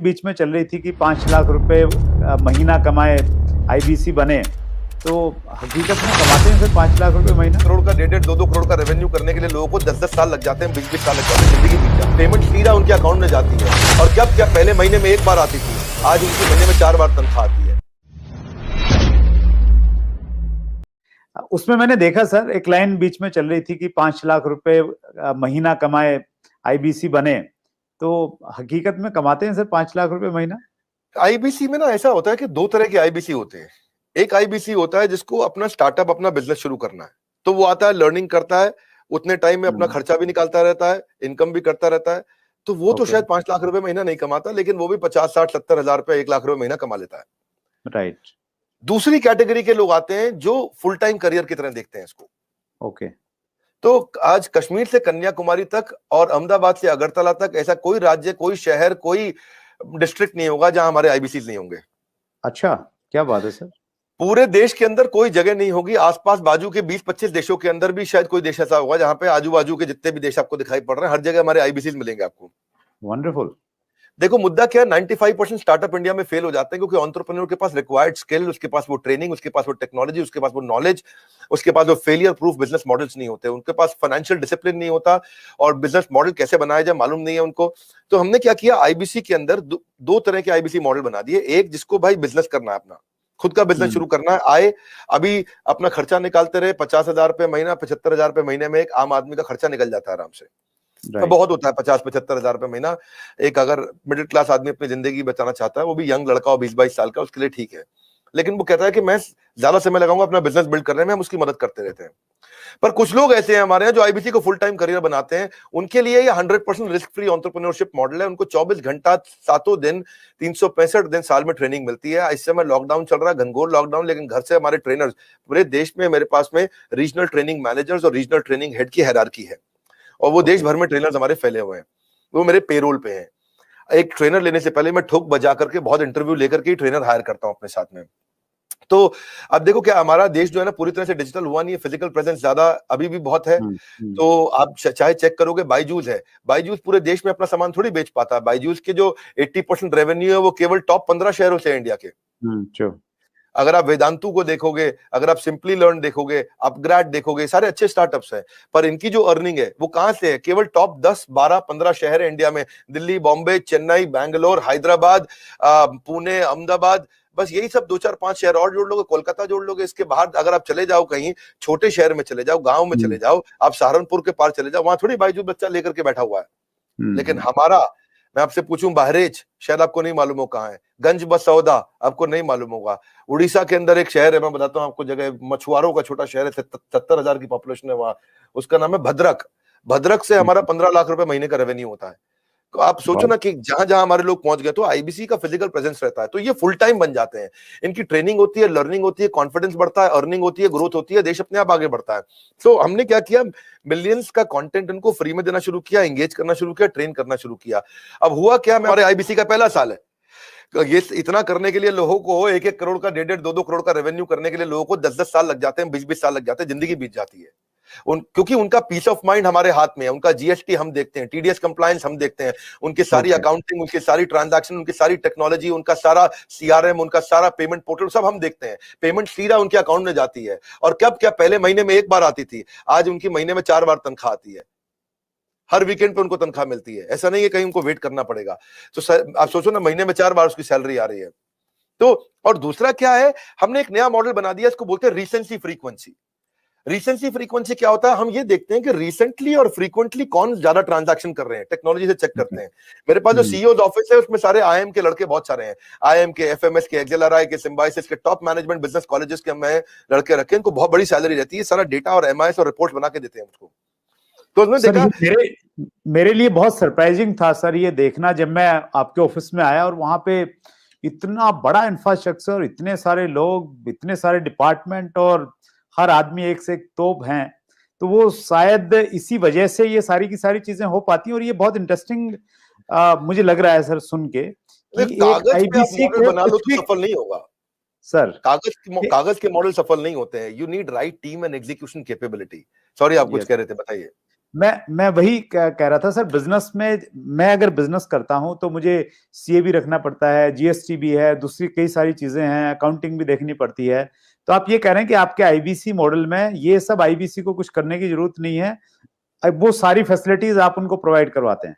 बीच में चल रही थी कि 5 लाख रुपए महीना कमाए, आईबीसी बने, तो हकीकत में कमाते हैं फिर 5 लाख रुपए महीना? करोड़ का 1.5 2 करोड़ का रेवेन्यू करने के लिए लोगों को 10 साल लग जाते हैं, 20 साल लग जाते हैं, जिंदगी बीत जाती है। पेमेंट सीधा उनके अकाउंट में जाती है। और क्या पहले महीने में एक बार आती थी, आज उनके महीने में 4 बार तनख्वाह आती है। उसमें मैंने देखा सर, एक लाइन बीच में चल रही थी कि 5 लाख रुपए महीना कमाए, आईबीसी बने, तो हकीकत में कमाते हैं सर 5 लाख रुपए महीना? आईबीसी में ना ऐसा होता है कि 2 तरह के आईबीसी होते हैं। एक आईबीसी होता है जिसको अपना स्टार्टअप, अपना बिजनेस शुरू करना है, तो वो आता है, लर्निंग करता है, उतने टाइम में अपना खर्चा भी निकालता रहता है, इनकम भी करता रहता है, तो वो तो शायद 5 लाख रुपए महीना नहीं कमाता, लेकिन वो भी 50 60 70 हजार रुपए, 1 लाख रुपए महीना कमा लेता है। राइट। दूसरी कैटेगरी के लोग आते हैं जो फुल टाइम करियर की तरह देखते हैं इसको। ओके। तो आज कश्मीर से कन्याकुमारी तक और अहमदाबाद से अगरतला तक ऐसा कोई राज्य, कोई शहर, कोई डिस्ट्रिक्ट नहीं होगा जहां हमारे आईबीसी नहीं होंगे। अच्छा, क्या बात है सर। पूरे देश के अंदर कोई जगह नहीं होगी, आसपास बाजू के 20-25 देशों के अंदर भी शायद कोई देश ऐसा होगा जहां पे आजू बाजू के जितने भी देश आपको दिखाई पड़ रहे हैं, हर जगह हमारे आईबीसी मिलेंगे आपको। वंडरफुल। देखो मुद्दा क्या है, 95% स्टार्टअप इंडिया में फेल हो जाते हैं क्योंकि एंटरप्रेन्योर के पास रिक्वायर्ड स्किल, उसके पास वो ट्रेनिंग, उसके पास वो टेक्नोलॉजी, उसके पास वो नॉलेज, उसके पास वो फेलियर प्रूफ बिजनेस मॉडल्स नहीं होते, उनके पास फाइनेंशियल डिसिप्लिन नहीं होता और बिजनेस मॉडल कैसे बनाया जाए मालूम नहीं है उनको। तो हमने क्या किया, आईबीसी के अंदर दो तरह के आईबीसी मॉडल बना दिए। एक जिसको भाई बिजनेस करना है, अपना खुद का बिजनेस शुरू करना है, आए अभी अपना खर्चा निकालते रहे, 50,000 रुपए महीना, 75,000 रुपए महीने में एक आम आदमी का खर्चा निकल जाता है आराम से। तो बहुत होता है 50-75 हजार रुपए महीना। एक अगर मिडिल क्लास आदमी अपनी जिंदगी बचाना चाहता है, वो भी यंग लड़का हो 20-22 साल का, उसके लिए ठीक है। लेकिन वो कहता है कि मैं ज्यादा समय लगाऊंगा अपना बिजनेस बिल्ड करने में, हम उसकी मदद करते रहते हैं। पर कुछ लोग ऐसे हैं हमारे यहाँ जो आईबीसी को फुल टाइम करियर बनाते हैं, उनके लिए ये 100% रिस्क फ्री एंटरप्रेन्योरशिप मॉडल है। उनको 24 घंटा 7 दिन 365 दिन साल में ट्रेनिंग मिलती है। इस समय लॉकडाउन चल रहा है, घनघोर लॉकडाउन, लेकिन घर से हमारे ट्रेनर्स पूरे देश में, मेरे पास में रीजनल ट्रेनिंग मैनेजर्स और रीजनल ट्रेनिंग हेड की हायरार्की है और वो देश भर में ट्रेनर्स हमारे फैले हुए हैं, वो मेरे पेरोल पे हैं। एक ट्रेनर लेने से पहले मैं ठोक बजा करके बहुत इंटरव्यू लेकर के ट्रेनर हायर करता हूं अपने साथ में। तो अब देखो क्या हमारा देश जो है ना पूरी तरह से डिजिटल हुआ नहीं है, फिजिकल प्रेजेंस ज्यादा अभी भी बहुत है। तो आप चाहे चेक करोगे, बायजूस है, बायजूस पूरे देश में अपना सामान थोड़ी बेच पाता है। बायजूस के जो 80% रेवेन्यू है वो केवल टॉप 15 शहरों से है इंडिया के। अगर आप वेदांतु को देखोगे, अगर आप सिंपली लर्न देखोगे, अपग्रेड देखोगे, सारे अच्छे स्टार्टअप्स हैं, पर इनकी जो अर्निंग है वो कहां से है, केवल टॉप 10 12 15 शहर है इंडिया में, दिल्ली, बॉम्बे, चेन्नई, बैंगलोर, हैदराबाद, पुणे, अहमदाबाद, बस यही सब 2-4-5 शहर और जोड़ लोगे, कोलकाता जोड़ लोगे। इसके बाहर अगर आप चले जाओ, कहीं छोटे शहर में चले जाओ, गांव में चले जाओ, आप सहारनपुर के पार चले जाओ, वहां थोड़ी बायजू बच्चा लेकर के बैठा हुआ है। लेकिन हमारा, मैं आपसे पूछूं, बहरेच शायद आपको नहीं मालूम हो कहां है, गंज बसौदा आपको नहीं मालूम होगा, उड़ीसा के अंदर एक शहर है, मैं बताता हूं आपको जगह, मछुआरों का छोटा शहर है, 70,000 की पॉपुलेशन है वहां, उसका नाम है भद्रक। भद्रक से हमारा 15 लाख रुपए महीने का रेवेन्यू होता है। तो आप सोचो ना कि जहां जहां हमारे लोग पहुंच गए, तो आईबीसी का फिजिकल प्रेजेंस रहता है, तो ये फुल टाइम बन जाते हैं। इनकी ट्रेनिंग होती है, लर्निंग होती है, कॉन्फिडेंस बढ़ता है, अर्निंग होती है, ग्रोथ होती है, देश अपने आप आगे बढ़ता है। तो हमने क्या किया, मिलियंस का कंटेंट इनको फ्री में देना शुरू किया, एंगेज करना शुरू किया, ट्रेन करना शुरू किया। अब हुआ क्या, हमारे आईबीसी का पहला साल है, ये इतना करने के लिए लोगों को 1-1 करोड़ का, 1.5 2 करोड़ का रेवेन्यू करने के लिए लोगों को 10-10 साल लग जाते हैं, 20-20 साल लग जाते हैं, जिंदगी बीत जाती है। क्योंकि उनका पीस ऑफ माइंड हमारे हाथ में है, उनका जीएसटी हम देखते हैं, टीडीएस कंप्लायंस हम देखते हैं, उनकी सारी अकाउंटिंग, उनकी सारी ट्रांजैक्शन, उनकी सारी टेक्नोलॉजी, उनका सारा सीआरएम, उनका सारा पेमेंट पोर्टल सब हम देखते हैं। पेमेंट सीधा उनके अकाउंट में जाती है। और कब क्या पहले महीने में एक बार आती थी, आज उनकी महीने में 4 बार तनख्वाह आती है। हर वीकेंड पे उनको तनख्वाह मिलती है, ऐसा नहीं है कहीं उनको वेट करना पड़ेगा। तो आप सोचो ना, महीने में 4 बार उसकी सैलरी आ रही है। तो और दूसरा क्या है, हमने एक नया मॉडल बना दिया, इसको बोलते हैं रीसेंसी फ्रीक्वेंसी। रीसेंसी फ्रीक्वेंसी क्या होता है, हम ये देखते हैं कि रिसेंटली और फ्रीक्वेंटली कौन ज्यादा ट्रांजैक्शन कर रहे हैं, टेक्नोलॉजी से चेक करते हैं। मेरे पास जो सीईओ ऑफिस है उसमें सारे आईएम के लड़के बहुत सारे हैं, आईएम के, एफएमएस के, एक्सेलआरआई के, सिम्बायोसिस के, टॉप मैनेजमेंट बिजनेस कॉलेजेस के मैं लड़के रखे, इनको बहुत बड़ी सैलरी रहती है, सारा डेटा और एमआईएस और रिपोर्ट बना के देते हैं मुझको। तो उसमें देखा, मेरे लिए बहुत सरप्राइजिंग था सर ये देखना, जब मैं आपके ऑफिस में आया और वहां पे इतना बड़ा इंफ्रास्ट्रक्चर, इतने सारे लोग, इतने सारे डिपार्टमेंट और हर आदमी एक से एक तोप हैं, तो वो शायद इसी वजह से ये सारी की सारी चीजें हो पाती हैं। और ये बहुत इंटरेस्टिंग मुझे लग रहा है सर सुन के कि कागज पे आप मॉडल बना लो तो सफल नहीं होगा सर। कागज के मॉडल सफल नहीं होते हैं। You need right team and execution capability. Sorry, आप कुछ कह रहे थे, बताइए। मैं वही कह रहा था सर, बिजनेस में मैं अगर बिजनेस करता हूं तो मुझे सीए भी रखना पड़ता है, जीएसटी भी है, दूसरी कई सारी चीजें हैं, अकाउंटिंग भी देखनी पड़ती है। तो आप ये कह रहे हैं कि आपके आईबीसी मॉडल में ये सब आईबीसी को कुछ करने की जरूरत नहीं है, अब वो सारी फैसिलिटीज आप उनको प्रोवाइड करवाते हैं?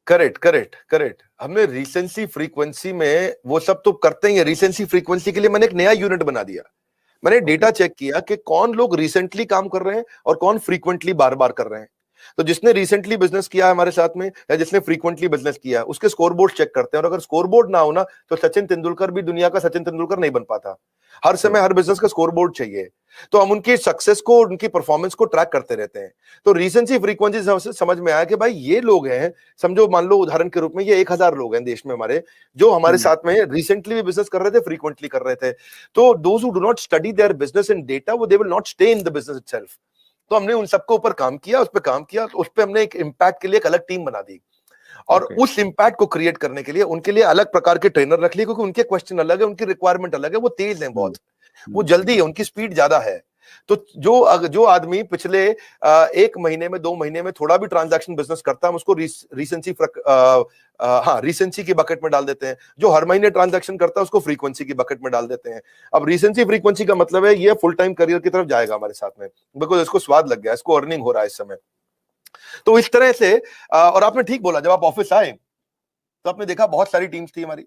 Correct correct correct. हमने रिसेंसी फ्रीक्वेंसी में वो सब तो करते ही है। रिसेंसी फ्रीक्वेंसी के लिए मैंने एक नया यूनिट बना दिया। मैंने डेटा चेक किया कि कौन लोग रिसेंटली काम कर रहे हैं और कौन फ्रीक्वेंटली बार बार कर रहे हैं। तो जिसने रिसेंटली बिजनेस किया है हमारे साथ में या जिसने फ्रीक्वेंटली बिजनेस किया है, उसके स्कोरबोर्ड चेक करते हैं। और अगर स्कोरबोर्ड ना हो ना, तो सचिन तेंदुलकर भी दुनिया का सचिन तेंदुलकर नहीं बन पाता। हर समय हर बिजनेस का स्कोरबोर्ड चाहिए। तो हम उनकी सक्सेस को, उनकी परफॉर्मेंस को ट्रैक करते रहते हैं। तो रिसेंसी फ्रीक्वेंसी से समझ में आया कि भाई ये लोग हैं, समझो मान लो उदाहरण के रूप में ये 1000 लोग हैं देश में हमारे, जो हमारे साथ में रिसेंटली भी बिजनेस कर रहे थे, फ्रीक्वेंटली कर रहे थे। तो those who do not study their business in data, वो they will not stay in the business itself. तो हमने उन सबके ऊपर काम किया, उस पर काम किया, तो उस पर हमने एक इम्पैक्ट के लिए एक अलग टीम बना दी। और उस इम्पैक्ट को क्रिएट करने के लिए उनके लिए अलग प्रकार के ट्रेनर रख लिए, क्योंकि उनके क्वेश्चन अलग है, उनकी रिक्वायरमेंट अलग है। वो तेज हैं बहुत, वो जल्दी है, उनकी स्पीड ज्यादा है। तो जो आदमी पिछले 1 महीने में 2 महीने में थोड़ा भी ट्रांजैक्शन बिजनेस करता है, हम उसको रिसेंसी की बकेट में डाल देते हैं। जो हर महीने ट्रांजैक्शन करता है उसको फ्रीक्वेंसी की बकेट में डाल देते हैं। अब रिसेंसी फ्रीक्वेंसी का मतलब है ये फुल टाइम करियर की तरफ जाएगा हमारे साथ में, बिकॉज इसको स्वाद लग गया, इसको अर्निंग हो रहा है इस समय। तो इस तरह से और आपने ठीक बोला, जब आप ऑफिस आए तो आपने देखा बहुत सारी टीम्स थी हमारी,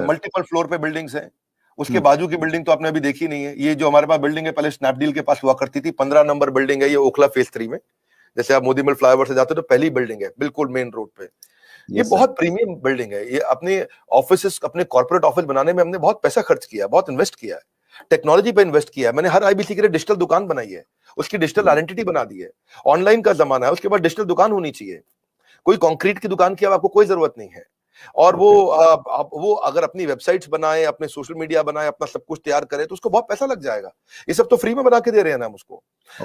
मल्टीपल फ्लोर पे बिल्डिंग्स हैं। उसके बाजू की बिल्डिंग तो आपने अभी देखी नहीं है। ये जो हमारे पास बिल्डिंग है, पहले स्नैपडील के पास हुआ करती थी, 15 नंबर बिल्डिंग है ये, ओखला फेज 3 में। जैसे आप मोदी महल फ्लाईओवर से जाते हो तो पहली बिल्डिंग है, बिल्कुल मेन रोड पे। ये बहुत प्रीमियम बिल्डिंग है। ये अपने ऑफिस, अपने कॉर्पोरेट ऑफिस बनाने में हमने बहुत पैसा खर्च किया, बहुत इन्वेस्ट किया है, टेक्नोलॉजी पे इन्वेस्ट किया है। मैंने हर आईबीसी के लिए डिजिटल दुकान बनाई है, उसकी डिजिटल आइडेंटिटी बना दी है। ऑनलाइन का जमाना है, उसके बाद डिजिटल दुकान होनी चाहिए। कोई कंक्रीट की दुकान की अब आपको कोई जरूरत नहीं है। और वो अगर अपनी वेबसाइट्स बनाए, अपने सोशल मीडिया बनाए, अपना सब कुछ तैयार करे, तो उसको बहुत पैसा लग जाएगा। ये सब तो फ्री में बना के दे रहे हैं ना हम उसको।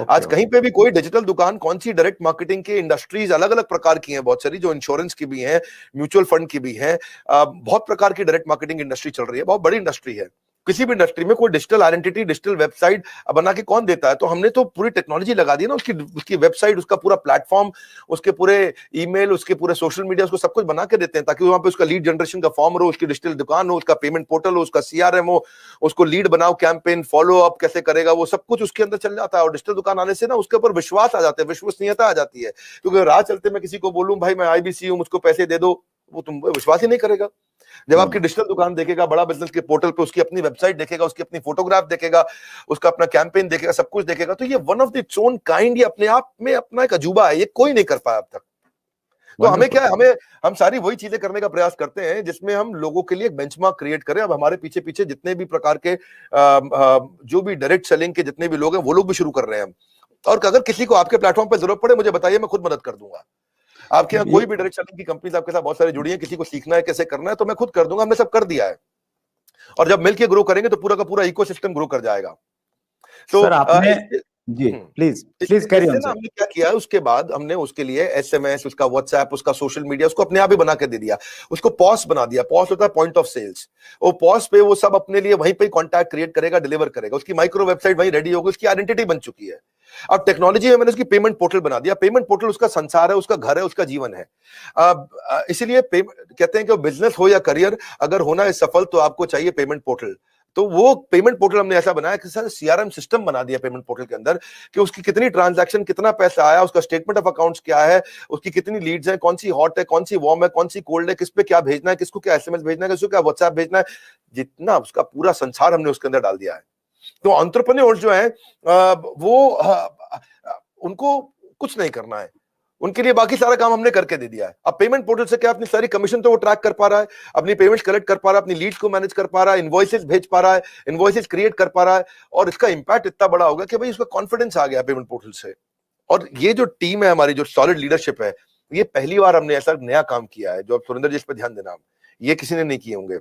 आज कहीं पे भी कोई डिजिटल दुकान, कौन सी डायरेक्ट मार्केटिंग की इंडस्ट्रीज अलग अलग प्रकार की हैं, बहुत सारी, जो इंश्योरेंस की भी हैं, म्यूचुअल फंड की भी हैं, बहुत प्रकार की डायरेक्ट मार्केटिंग इंडस्ट्री चल रही है, बहुत बड़ी इंडस्ट्री है। किसी भी इंडस्ट्री में कोई डिजिटल आइडेंटिटी, डिजिटल वेबसाइट बना के कौन देता है? तो हमने तो पूरी टेक्नोलॉजी लगा दी ना, उसकी वेबसाइट, उसका पूरा प्लेटफॉर्म, उसके पूरे ईमेल, उसके पूरे सोशल मीडिया, उसको सब कुछ बना के देते हैं, ताकि वहां पे उसका लीड जनरेशन का फॉर्म हो, उसकी डिजिटल दुकान हो, उसका पेमेंट पोर्टल हो, उसका सीआरएम हो, उसको लीड बनाओ, कैंपेन फॉलो अप कैसे करेगा, वो सब कुछ उसके अंदर चल जाता है। और डिजिटल दुकान आने से ना उसके ऊपर विश्वास आ जाता है, विश्वसनीयता आ जाती है। क्योंकि राह चलते मैं किसी को बोलूं भाई मैं आईबीसी हूं, मुझको पैसे दे दो, वो तुम विश्वास ही नहीं करेगा। जब आपकी डिजिटल दुकान देखेगा, बड़ा बिजनेस के पोर्टल पे उसकी अपनी वेबसाइट देखेगा, उसकी अपनी फोटोग्राफ देखेगा, उसका अपना कैंपेन देखेगा, सब कुछ देखेगा, तो ये one of the its own kind, ये अपने आप में अपना एक अजूबा है, ये कोई नहीं कर पाया अब तक। तो हमें क्या है, हम सारी वही चीजें करने का प्रयास करते हैं जिसमें हम लोगों के लिए एक बेंचमार्क क्रिएट करें। अब हमारे पीछे पीछे जितने भी प्रकार के जो भी डायरेक्ट सेलिंग के जितने भी लोग हैं, वो लोग भी शुरू कर रहे हैं हम। और अगर किसी को आपके प्लेटफॉर्म पर जरूरत पड़े, मुझे बताइए, मैं खुद मदद कर दूंगा। आपके यहाँ कोई भी डायरेक्ट सेलिंग की कंपनीज आपके साथ बहुत सारी जुड़ी हैं, किसी को सीखना है कैसे करना है, तो मैं खुद कर दूंगा, हमने सब कर दिया है। और जब मिलके ग्रो करेंगे तो पूरा का पूरा इकोसिस्टम ग्रो कर जाएगा। तो सर आपने जी प्लीज कैरी ऑन सर। हमने क्या किया है, उसके बाद हमने उसके लिए एसएमएस, उसका व्हाट्सएप, उसका सोशल मीडिया, उसको अपने आप ही बना के दे दिया। उसको पॉस बना दिया। पॉस होता है पॉइंट ऑफ सेल्स। वो पॉस पे वो सब अपने लिए वहीं पे कॉन्टैक्ट क्रिएट करेगा, डिलीवर करेगा। उसकी माइक्रो वेबसाइट वहीं रेडी होगी, उसकी आइडेंटिटी बन चुकी है। अब टेक्नोलॉजी में मैंने उसकी पेमेंट पोर्टल बना दिया। पेमेंट पोर्टल उसका संसार है, उसका घर है, उसका जीवन है। इसीलिए कहते हैं कि बिजनेस हो या करियर, अगर होना है सफल, तो आपको चाहिए पेमेंट पोर्टल। तो वो पेमेंट पोर्टल हमने ऐसा बनाया कि सर सीआरएम सिस्टम बना दिया पेमेंट पोर्टल के अंदर, कि उसकी कितनी ट्रांजैक्शन, कितना पैसा आया, उसका स्टेटमेंट ऑफ अकाउंट्स क्या है, उसकी कितनी लीड्स हैं, कौन सी हॉट है, कौन सी वार्म है, कौन सी कोल्ड है, किस पे क्या भेजना है, किसको क्या एसएमएस भेजना है, किसको क्या व्हाट्सएप भेजना है, जितना उसका पूरा संसार हमने उसके अंदर डाल दिया है। तो एंटरप्रेन्योर्स जो है उनको कुछ नहीं करना है, उनके लिए बाकी सारा काम हमने करके दे दिया है। अब पेमेंट पोर्टल से क्या, अपनी सारी कमीशन तो वो ट्रैक कर पा रहा है, अपनी पेमेंट्स कलेक्ट कर पा रहा है, अपनी लीड्स को मैनेज कर पा रहा है, इनवॉइसेस भेज पा रहा है, इनवॉइसेस क्रिएट कर पा रहा है। और इसका इंपैक्ट इतना बड़ा होगा कि भाई उसका कॉन्फिडेंस आ गया पेमेंट पोर्टल से। और ये जो टीम है हमारी, जो सॉलिड लीडरशिप है, ये पहली बार हमने ऐसा नया काम किया है। जो अब सुरेंद्र जी इस पर ध्यान देना, ये किसी ने नहीं किए होंगे।